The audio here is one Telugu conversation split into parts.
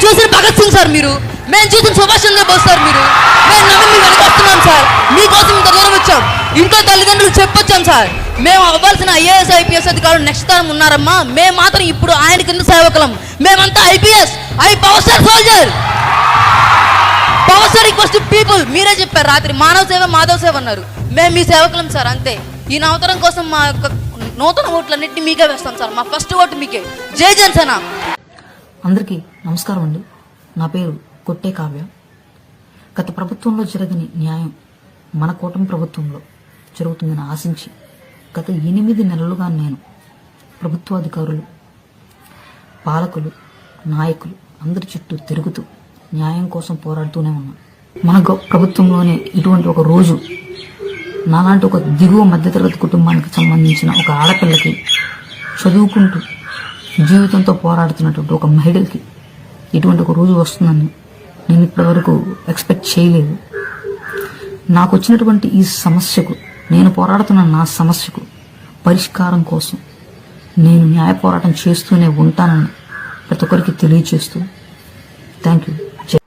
చూసిన భగత్ సింగ్ సార్ మీరు, మేము చూసిన సుభాష్ చంద్రబోస్ సార్ మీరు. మేము నమ్మి మీ వెనక వస్తున్నాం సార్. మీకోసం ఇంత దూరం వచ్చాం. ఇంట్లో తల్లిదండ్రులు చెప్పొచ్చాం సార్. మేము అవ్వాల్సిన ఐఏఎస్ ఐపీఎస్ అధికారులు నెక్స్ట్ తరం ఉన్నారమ్మా. మేము మాత్రం ఇప్పుడు ఆయన కింద సేవకులం. మేమంతా IPS, power star soldier. Power star equals to people. మీరే చెప్పారు రాత్రి, మానవ సేవ మాధవ సేవ అన్నారు. మేము మీ సేవకులం సార్, అంతే. ఈ నవతరం కోసం మా యొక్క నూతన ఓట్లన్నింటినీ మీకే వేస్తాం సార్. మా ఫస్ట్ ఓటు మీకే. జై జనసేన. అందరికీ నమస్కారం అండి. నా పేరు కొట్టే కావ్య. గత ప్రభుత్వంలో జరగని న్యాయం మన కూటమి ప్రభుత్వంలో జరుగుతుందని ఆశించి గత 8 నెలలుగా నేను ప్రభుత్వాధికారులు, పాలకులు, నాయకులు అందరి చుట్టూ తిరుగుతూ న్యాయం కోసం పోరాడుతూనే ఉన్నాను. మన ప్రభుత్వంలోనే ఇటువంటి ఒక రోజు నాలాంటి ఒక దిగువ మధ్యతరగతి కుటుంబానికి సంబంధించిన ఒక ఆడపిల్లకి, చదువుకుంటూ జీవితంతో పోరాడుతున్నటువంటి ఒక మహిళకి ఇటువంటి ఒక రోజు వస్తుందని నేను ఇప్పటివరకు ఎక్స్పెక్ట్ చేయలేదు. నాకు వచ్చినటువంటి ఈ సమస్యకు, నేను పోరాడుతున్న నా సమస్యకు పరిష్కారం కోసం నేను న్యాయ పోరాటం చేస్తూనే ఉంటానని ప్రతి ఒక్కరికి తెలియజేస్తూ thank you.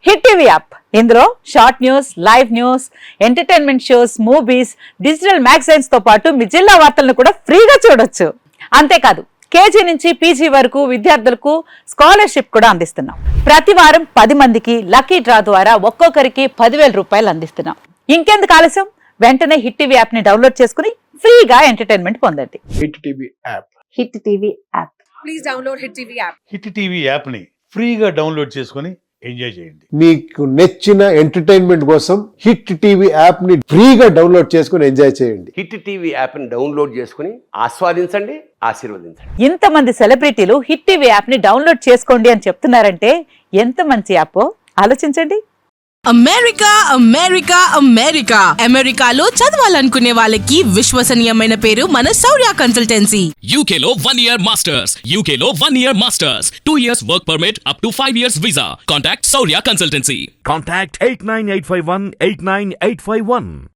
Hit TV app, ఇందులో short news, live news, entertainment shows, movies, digital magazines తో పాటు మీ జిల్లా వార్తలను కూడా ఫ్రీగా చూడొచ్చు. అంతేకాదు కేజీ నుంచి పీజీ వరకు విద్యార్థులకు స్కాలర్షిప్ కూడా అందిస్తున్నాం. ప్రతి వారం 10 మందికి లక్కీ డ్రా ద్వారా ఒక్కొక్కరికి 10,000 రూపాయలు అందిస్తున్నాం. ఇంకెందుకు ఆలస్యం, వెంటనే హిట్ టీవీ యాప్ ని డౌన్లోడ్ చేసుకుని ఫ్రీగా ఎంటర్టైన్మెంట్ పొందండి. Hit TV app. Hit TV app. Please download hit TV app. Hit TV app ని ఫ్రీగా డౌన్లోడ్ చేసుకుని ఎంజాయ్ చేయండి. మీకు నచ్చిన ఎంటర్టైన్మెంట్ కోసం హిట్ టీవీ యాప్ ని ఫ్రీగా డౌన్లోడ్ చేసుకుని ఎంజాయ్ చేయండి. హిట్ టీవీ యాప్ ని డౌన్లోడ్ చేసుకుని ఆస్వాదించండి, ఆశీర్వదించండి. ఇంతమంది సెలబ్రిటీలు హిట్ టీవీ యాప్ ని డౌన్లోడ్ చేసుకోండి అని చెప్తున్నారంటే ఎంత మంచి యాప్ ఆలోచించండి. అమెరికా అమెరికా అమెరికా అమెరికాలో చదవాలనుకునే వాళ్ళకి విశ్వసనీయమైన పేరు మన శౌర్య కన్సల్టెన్సీ. UK లో 1 year masters. UK లో 1 year masters. 2 years work permit up to 5 years visa. Contact Saurya Consultancy. Contact 89851 89851.